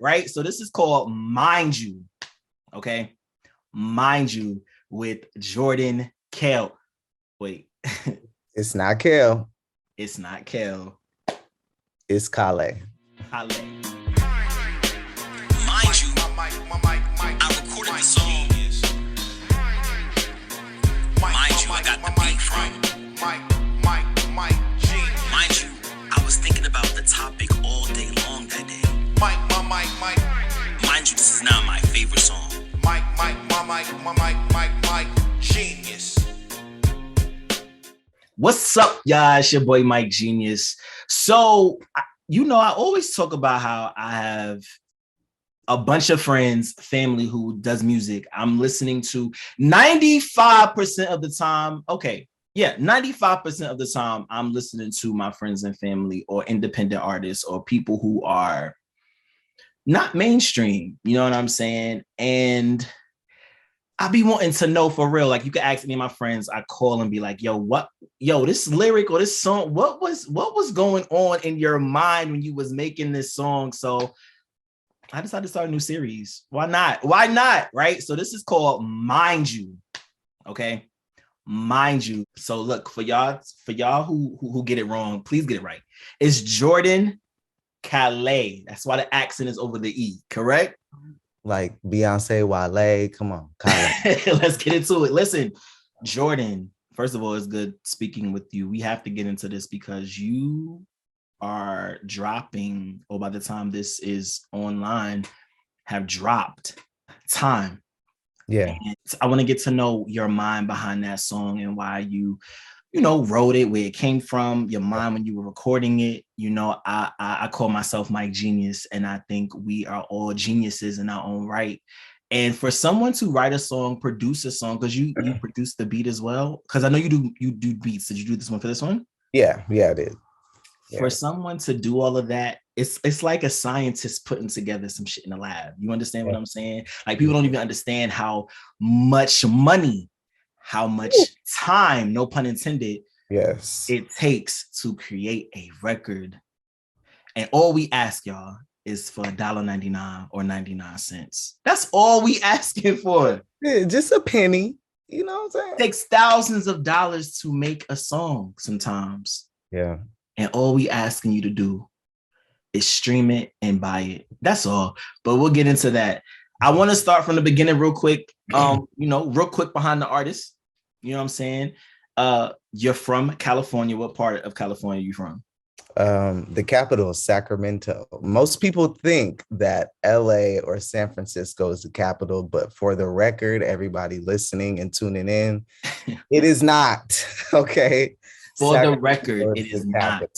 right? So this is called Mind You, okay? Mind You with Jordan Kalé. Wait, It's not Kel. it's not Kalé. It's Kalé. Kalé. Mind you, I recorded the song. Mind you, I got the beat from. Mind you, I was thinking about the topic all day long that day. Mind you, this is not my favorite song. Genius. What's up, y'all? It's your boy Mike Genius. So, I always talk about how I have a bunch of friends, family who does music. I'm listening to 95% of the time. Okay, yeah, 95% of the time, I'm listening to my friends and family or independent artists or people who are not mainstream. You know what I'm saying? And I be wanting to know for real. Like, you can ask any of my friends, I call and be like, this lyric or this song, what was going on in your mind when you was making this song? So I decided to start a new series. Why not? Why not? Right? So this is called Mind You. Okay. Mind You. So look, for y'all who get it wrong, please get it right. It's Jordan Kalé. That's why the accent is over the E, correct? Like Beyonce, Wale. Come on, Kalé. Let's get into it. Listen, Jordan, first of all, it's good speaking with you. We have to get into this because you are dropping, or by the time this is online, have dropped Time. Yeah. And I want to get to know your mind behind that song and why you wrote it, where it came from, your mind when you were recording it. I call myself Mike Genius, and I think we are all geniuses in our own right. And for someone to write a song, produce a song, because you produced the beat as well, because I know you do beats. Did you do this one for this one? Yeah, I did. Yeah. For someone to do all of that, it's like a scientist putting together some shit in the lab. You understand what I'm saying? Like, people don't even understand how much money, how much time, no pun intended, yes, it takes to create a record. And all we ask y'all is for $1.99 or 99 cents. That's all we asking for. Yeah, just a penny. You know what I'm saying? It takes thousands of dollars to make a song sometimes. Yeah. And all we asking you to do is stream it and buy it. That's all. But we'll get into that. I want to start from the beginning real quick. Real quick behind the artist. You know what I'm saying? You're from California. What part of California are you from? The capital is Sacramento. Most people think that LA or San Francisco is the capital, but for the record, everybody listening and tuning in, it is not. Okay. For Sacramento, the record, it is not.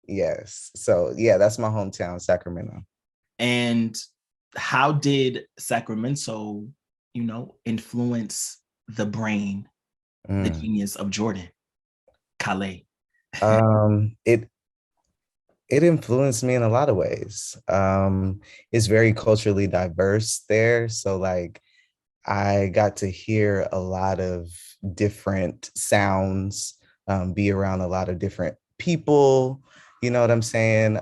Yes. So yeah, that's my hometown, Sacramento. And how did Sacramento, influence the brain, the genius of Jordan Kalé? It influenced me in a lot of ways. It's very culturally diverse there. So like I got to hear a lot of different sounds, be around a lot of different people. You know what I'm saying?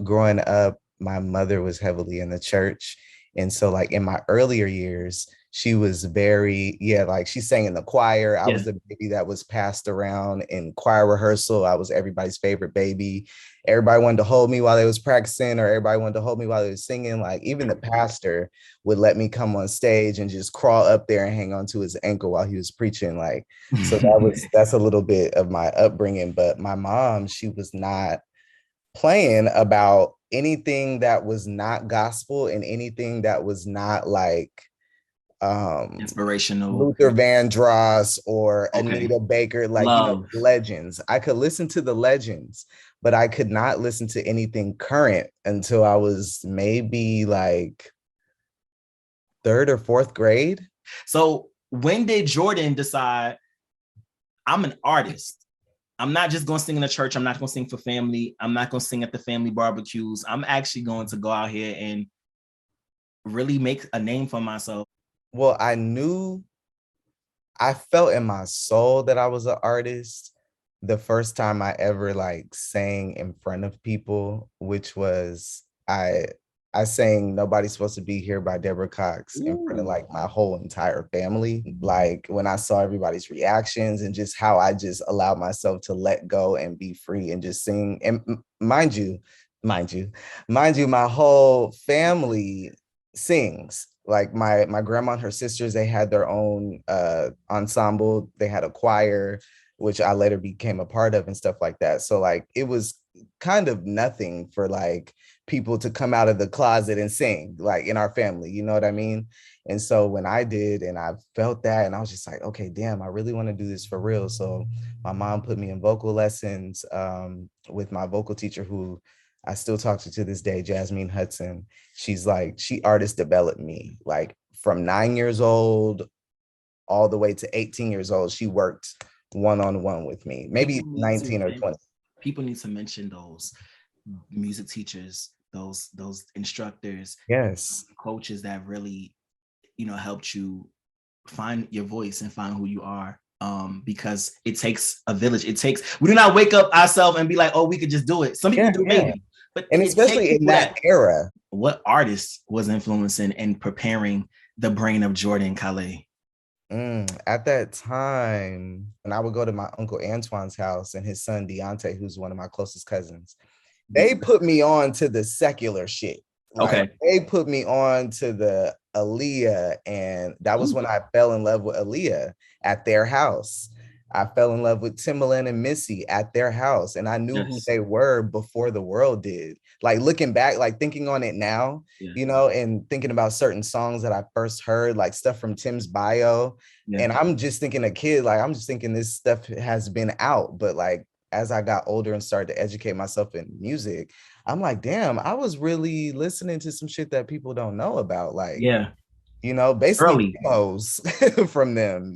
Growing up, my mother was heavily in the church. And so like in my earlier years, she was very, like she sang in the choir. I was the baby that was passed around in choir rehearsal. I was everybody's favorite baby. Everybody wanted to hold me while they was practicing, or everybody wanted to hold me while they was singing. Like even the pastor would let me come on stage and just crawl up there and hang onto his ankle while he was preaching. Like, so that's a little bit of my upbringing. But my mom, she was not playing about anything that was not gospel and anything that was not like inspirational, Luther Vandross or Anita Baker, like legends. I could listen to the legends, but I could not listen to anything current until I was maybe like 3rd or 4th grade. So when did Jordan decide, I'm an artist? I'm not just going to sing in the church. I'm not going to sing for family. I'm not going to sing at the family barbecues. I'm actually going to go out here and really make a name for myself. Well, I felt in my soul that I was an artist the first time I ever like sang in front of people, which was I I sang Nobody's Supposed to Be Here by Deborah Cox in front of Ooh. like my whole entire family. Like when I saw everybody's reactions and just how I just allowed myself to let go and be free and just sing. And mind you, my whole family sings. Like my grandma and her sisters, they had their own ensemble. They had a choir, which I later became a part of and stuff like that. So like it was kind of nothing for like people to come out of the closet and sing like in our family, you know what I mean? And so when I did and I felt that and I was just like, okay, damn, I really want to do this for real. So my mom put me in vocal lessons with my vocal teacher who I still talk to this day, Jasmine Hudson. She's like, she artist developed me like from 9 years old all the way to 18 years old. She worked one-on-one with me, maybe 19 or 20. People need to mention those music teachers, those instructors, yes, coaches that really, helped you find your voice and find who you are. Because it takes a village. We do not wake up ourselves and be like, oh, we could just do it. Some people do maybe, but and especially in that era. What artist was influencing and preparing the brain of Jordan Kalé? At that time, when I would go to my uncle Antoine's house and his son Deontay, who's one of my closest cousins, they put me on to the secular shit. Like, okay. They put me on to the Aaliyah, and that was when I fell in love with Aaliyah at their house. I fell in love with Timbaland and Missy at their house, and I knew who they were before the world did. Like looking back, like thinking on it now, and thinking about certain songs that I first heard, like stuff from Tim's bio. And I'm just thinking a kid, like I'm just thinking this stuff has been out. But like as I got older and started to educate myself in music, I'm like, damn, I was really listening to some shit that people don't know about. Like, basically demos from them,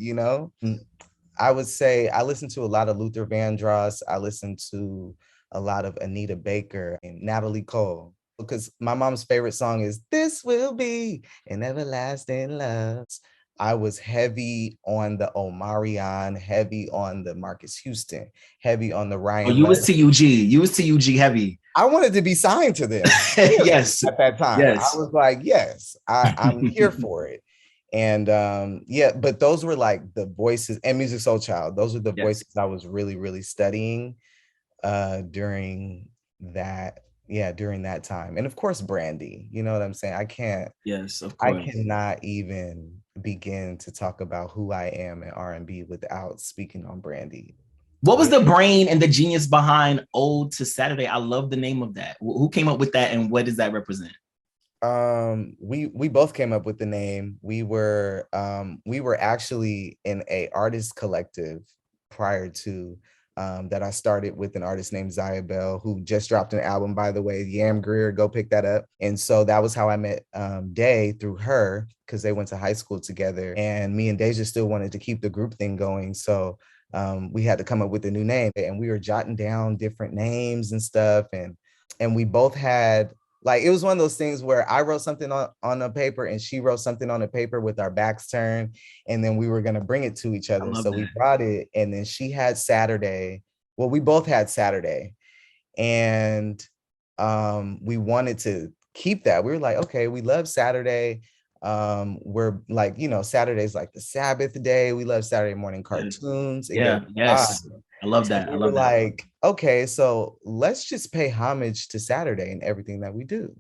I would say I listened to a lot of Luther Vandross. I listened to a lot of Anita Baker and Natalie Cole, because my mom's favorite song is This Will Be an Everlasting Love. I was heavy on the Omarion, heavy on the Marcus Houston, heavy on the Ryan. Oh, you was TUG. You was TUG heavy. I wanted to be signed to them. Yes. At that time. Yes. I was like, yes, I'm here for it. And but those were like the voices, and Music Soul Child. Those are the voices I was really, really studying during that time. And of course, Brandy, you know what I'm saying? I can't. Yes, of course. I cannot even begin to talk about who I am in R&B without speaking on Brandy. What was the brain and the genius behind Ode to Saturday? I love the name of that. Who came up with that, and what does that represent? We both came up with the name. We were actually in a artist collective prior to that I started with an artist named Zaya Bell, who just dropped an album, by the way, Yam Greer, go pick that up. And so that was how I met Day, through her, because they went to high school together, and me and Deja still wanted to keep the group thing going. So we had to come up with a new name, and we were jotting down different names and stuff. And we both had, like, it was one of those things where I wrote something on a paper and she wrote something on a paper with our backs turned, and then we were going to bring it to each other. So we brought it, and then she had Saturday. Well, we both had Saturday, and we wanted to keep that. We were like, okay, we love Saturday. We're like, Saturday's like the Sabbath day. We love Saturday morning cartoons. Yes. I love that. I love that. Like, okay, so let's just pay homage to Saturday and everything that we do.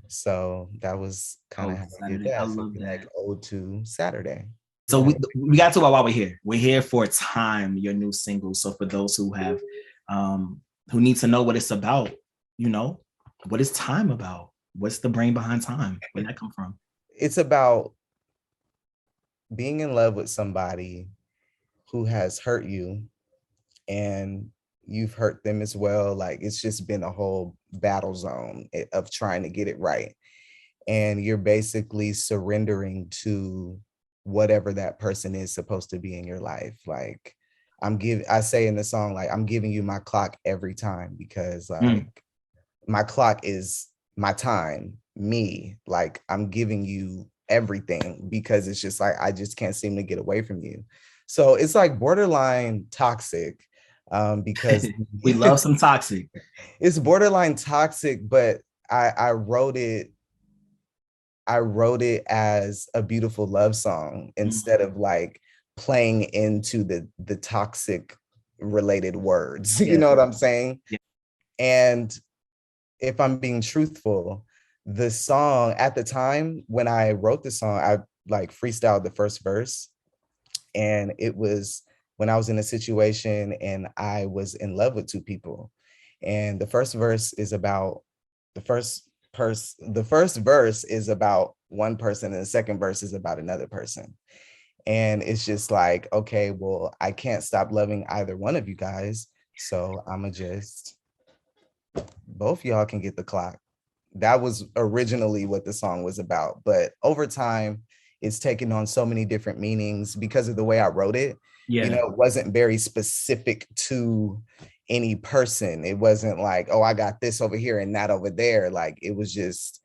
So that was kind of how we did that. I love that. Like Ode to Saturday. So we got to while we're here. We're here for Time, your new single. So for those who have who need to know what it's about, what is Time about? What's the brain behind Time? Where'd that come from? It's about being in love with somebody who has hurt you, and you've hurt them as well. Like, it's just been a whole battle zone of trying to get it right. And you're basically surrendering to whatever that person is supposed to be in your life. Like, I say in the song, like, I'm giving you my clock every time, because like my clock is my time, me. Like, I'm giving you everything, because it's just like, I just can't seem to get away from you. So it's like borderline toxic, because we love some toxic. It's borderline toxic, but I wrote it I wrote it as a beautiful love song instead of like playing into the toxic related words. You Yeah. know what I'm saying? Yeah. And if I'm being truthful, the song at the time when I wrote the song, I like freestyled the first verse. And it was when I was in a situation and I was in love with two people. And the first verse is about the first verse is about one person and the second verse is about another person. And it's just like, okay, well, I can't stop loving either one of you guys. So I'ma just both y'all can get the clock. That was originally what the song was about. But over time, it's taken on so many different meanings because of the way I wrote it. You Yeah. know, it wasn't very specific to any person. It wasn't like, oh, I got this over here and that over there. Like it was just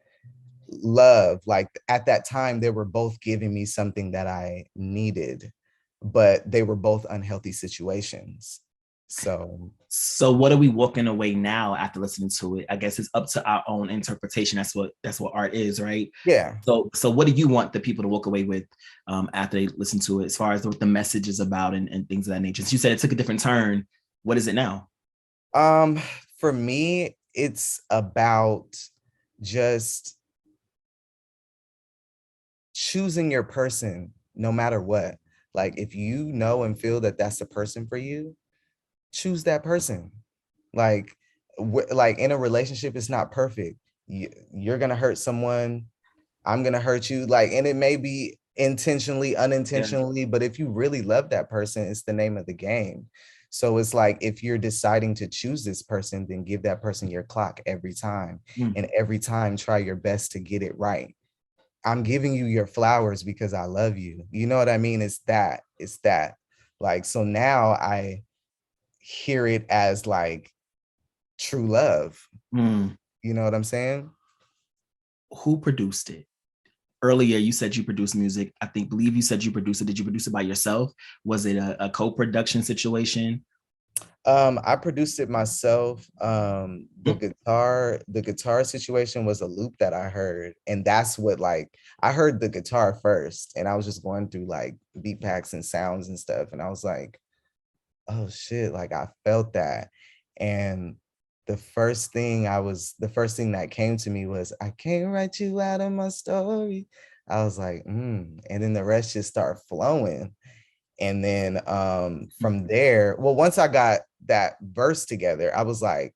love. Like at that time, they were both giving me something that I needed, but they were both unhealthy situations. So what are we walking away now after listening to it? I guess it's up to our own interpretation. That's what art is, right? Yeah. So what do you want the people to walk away with after they listen to it, as far as what the message is about and things of that nature? So you said it took a different turn. What is it now? For me, it's about just choosing your person no matter what. Like if you know and feel that that's the person for you, choose that person. Like like in a relationship, it's not perfect. You're gonna hurt someone, I'm gonna hurt you. Like, and it may be intentionally, unintentionally, but if you really love that person, it's the name of the game. So it's like if you're deciding to choose this person, then give that person your clock every time. Mm. And every time try your best to get it right. I'm giving you your flowers because I love you. You know what I mean? It's that. It's that. Like, so now I hear it as like true love. Mm. You know what I'm saying? Who produced it? Earlier, you said you produced music. Believe you said you produced it. Did you produce it by yourself? Was it a co-production situation? I produced it myself. The guitar situation was a loop that I heard, and that's what like I heard the guitar first, and I was just going through like beat packs and sounds and stuff, and I was like, oh shit, like I felt that. And the first thing that came to me was, I can't write you out of my story. I was like, and then the rest just started flowing. And then from there, well, once I got that verse together, I was like,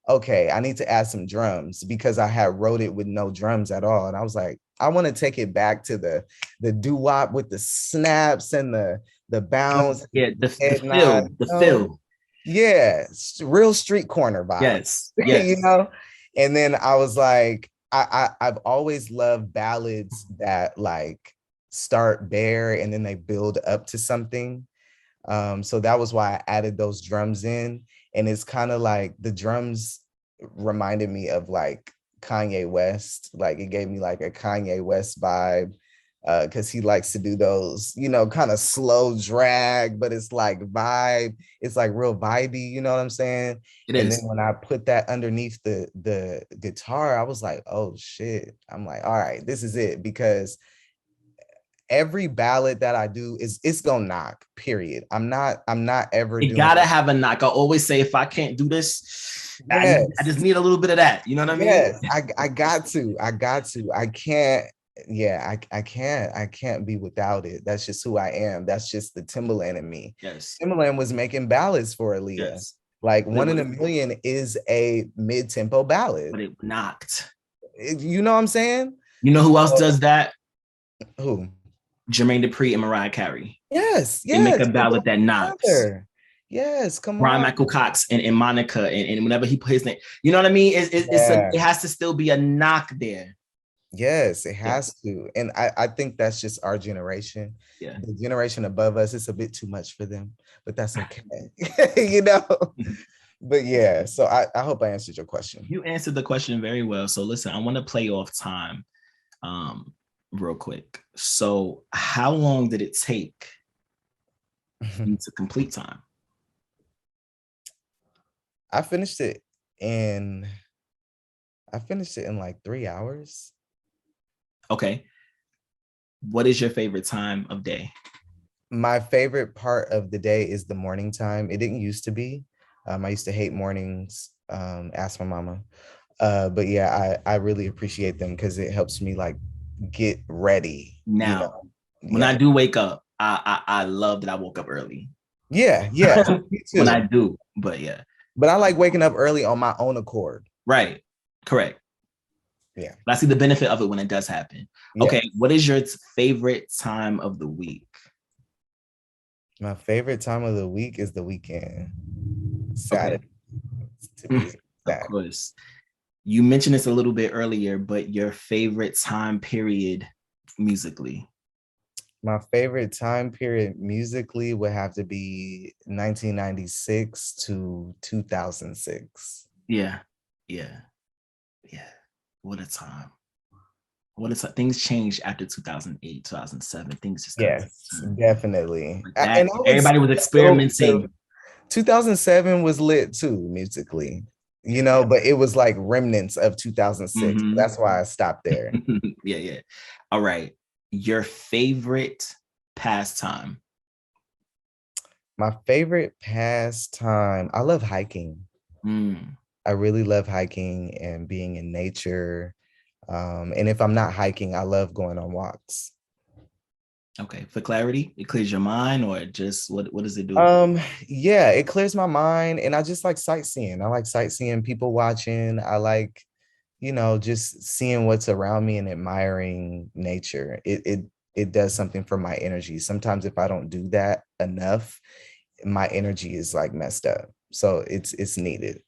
okay, I need to add some drums because I had wrote it with no drums at all. And I was like, I want to take it back to the doo-wop with the snaps and the bounce, Yeah, the head nod, fill, the fill. yeah, real street corner vibes, Yes, yes. you know? And then I was like, I've always loved ballads that like start bare and then they build up to something. So that was why I added those drums in. And it's kind of like the drums reminded me of like Kanye West. Like it gave me like a Kanye West vibe because he likes to do those, you know, kind of slow drag, but it's like vibe. It's like real vibey, you know what I'm saying? It And then is. when I put that underneath the guitar, I was like, oh shit. I'm like, all right, this is it. Because every ballad that I do is it's gonna knock, period. I'm not ever It doing gotta have a knock. I always say, if I can't do this, I just yes, need a little bit of that. You know what I mean? yes. I got to. I can't, yeah, I can't be without it. That's just who I am. That's just the Timberland in me. Yes, Timberland was making ballads for Aaliyah. yes. Like But it One in was, a Million is a mid-tempo ballad. but it knocked. You know what I'm saying? You know who else So, does that? who? Jermaine Dupri and Mariah Carey. Yes, They make a yes. They go ballad that knocks. together. Yes, come Brian on. Michael Cox and Monica, and whenever he put his name, you know what I mean? Yeah. It has to still be a knock there. Yes, it Yeah, has to. And I think that's just our generation. yeah. The generation above us, it's a bit too much for them, but that's okay. You know? But yeah, so I hope I answered your question. You answered the question very well. So listen, I want to play off time real quick. So how long did it take you to complete time? I finished it in I finished it in like 3 hours. Okay. What is your favorite time of day? My favorite part of the day is the morning time. It didn't used to be. I used to hate mornings. Ask my mama. But yeah, I really appreciate them because it helps me like get ready, you Now, know. when I Yeah. do wake up, I love that I woke up early. Yeah, yeah. Me When I too. do, but yeah. But I like waking up early on my own accord. Right. Correct. Yeah. I see the benefit of it when it does happen. Yeah. Okay. What is your favorite time of the week? My favorite time of the week is the weekend. Okay. Saturday, to be Of exact. course. You mentioned this a little bit earlier, but your favorite time period musically? My favorite time period musically would have to be 1996 to 2006. Yeah. Yeah. Yeah. What a time. What a time. Things changed after 2008, 2007. Things just got Yes, definitely. like And that. I would say Everybody was a little bit of experimenting. 2007 was lit too musically, you know, but it was like remnants of 2006. Mhm. That's why I stopped there. Yeah, yeah. All right. Your favorite pastime? My favorite pastime, I love hiking. Mm, I really love hiking and being in nature. And if I'm not hiking, I love going on walks. okay. For clarity, it clears your mind, or just what does it do? Yeah, it clears my mind and I just like sightseeing. I like sightseeing, people watching. I like, you know, just seeing what's around me and admiring nature. It does something for my energy. Sometimes if I don't do that enough, my energy is like messed up. So it's needed.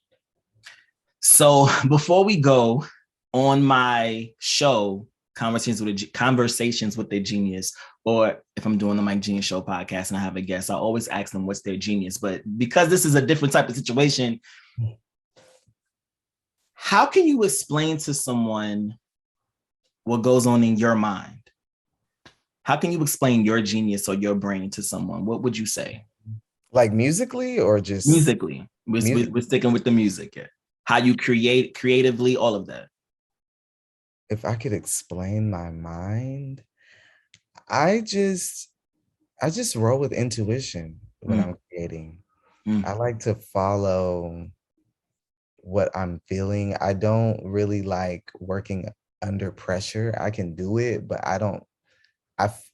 So before we go on my show, Conversations with the Genius, or if I'm doing the Mike Genius Show podcast and I have a guest, I always ask them what's their genius. But because this is a different type of situation, how can you explain to someone what goes on in your mind? How can you explain your genius or your brain to someone? What would you say? Like musically or just Musically, we're, music? we're sticking with the music. Yeah. How you create creatively, all of that. If I could explain my mind, I just I just roll with intuition when Mm, I'm creating. mm. I like to follow what I'm feeling. I don't really like working under pressure. I can do it, but I don't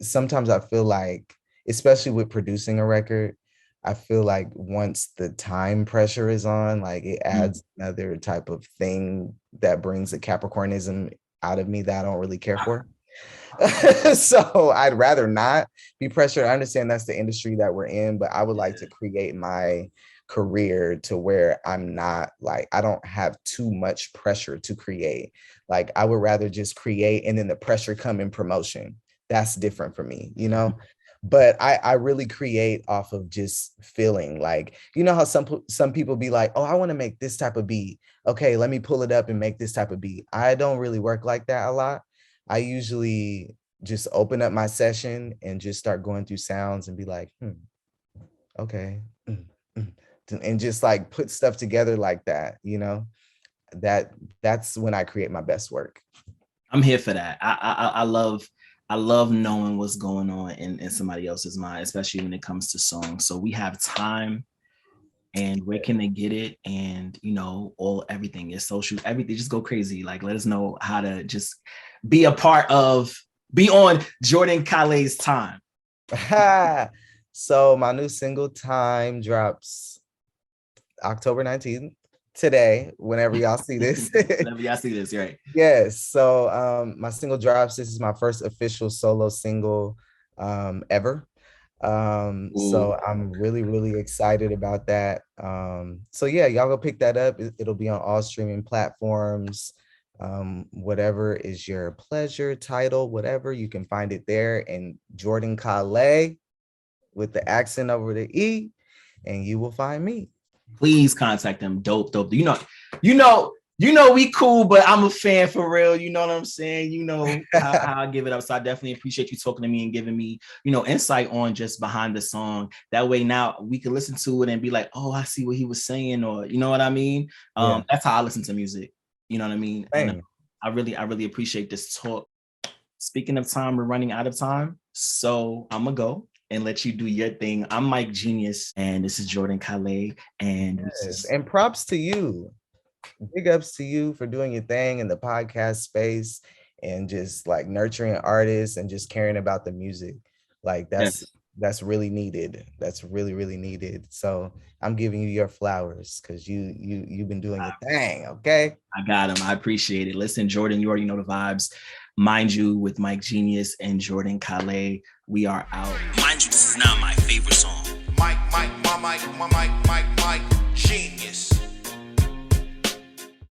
sometimes I feel like, especially with producing a record, I feel like once the time pressure is on, like it Mm. adds another type of thing that brings the Capricornism out of me that I don't really care for. So I'd rather not be pressured. I understand that's the industry that we're in, but I would like to create my career to where I'm not like, I don't have too much pressure to create. Like I would rather just create and then the pressure come in promotion. That's different for me, you know? But I really create off of just feeling like, you know how some people be like, oh, I want to make this type of beat. Okay, let me pull it up and make this type of beat. I don't really work like that a lot. I usually just open up my session and just start going through sounds and be like, okay. Mm. And just like put stuff together like that, you know, that's when I create my best work. I'm here for that. I love knowing what's going on in somebody else's mind, especially when it comes to songs. So we have time, and where can they get it? And you know, all everything is social, everything. Just go crazy. Like let us know how to just be a part of, be on Jordan Kalé's time. So my new single Time drops October 19th, today, whenever y'all see this. Whenever y'all see this, right? Yes. So my single drops. This is my first official solo single ever. Ooh. So I'm really, really excited about that. So yeah, y'all go pick that up. It'll be on all streaming platforms. Whatever is your pleasure, title, whatever, you can find it there. And Jordan Kalé with the accent over the E, and you will find me. Please contact them. Dope, dope. We cool, but I'm a fan for real. You know what I'm saying? You know how I give it up. So I definitely appreciate you talking to me and giving me, insight on just behind the song. That way now we can listen to it and be like, oh, I see what he was saying, or you know what I mean? Yeah. That's how I listen to music. You know what I mean? And Same. I really appreciate this talk. speaking of time, we're running out of time. So I'm gonna go and let you do your thing. I'm Mike Genius, and this is Jordan Kalé. And Yes. And props to you. Big ups to you for doing your thing in the podcast space and just like nurturing artists and just caring about the music. Like that's really needed. That's really, really needed. So I'm giving you your flowers because you've been doing your thing. Okay. I got him. I appreciate it. Listen, Jordan, you already know the vibes. Mind you, with Mike Genius and Jordan Kalé, we are out. Mind you, this is not my favorite song. Mike, Genius.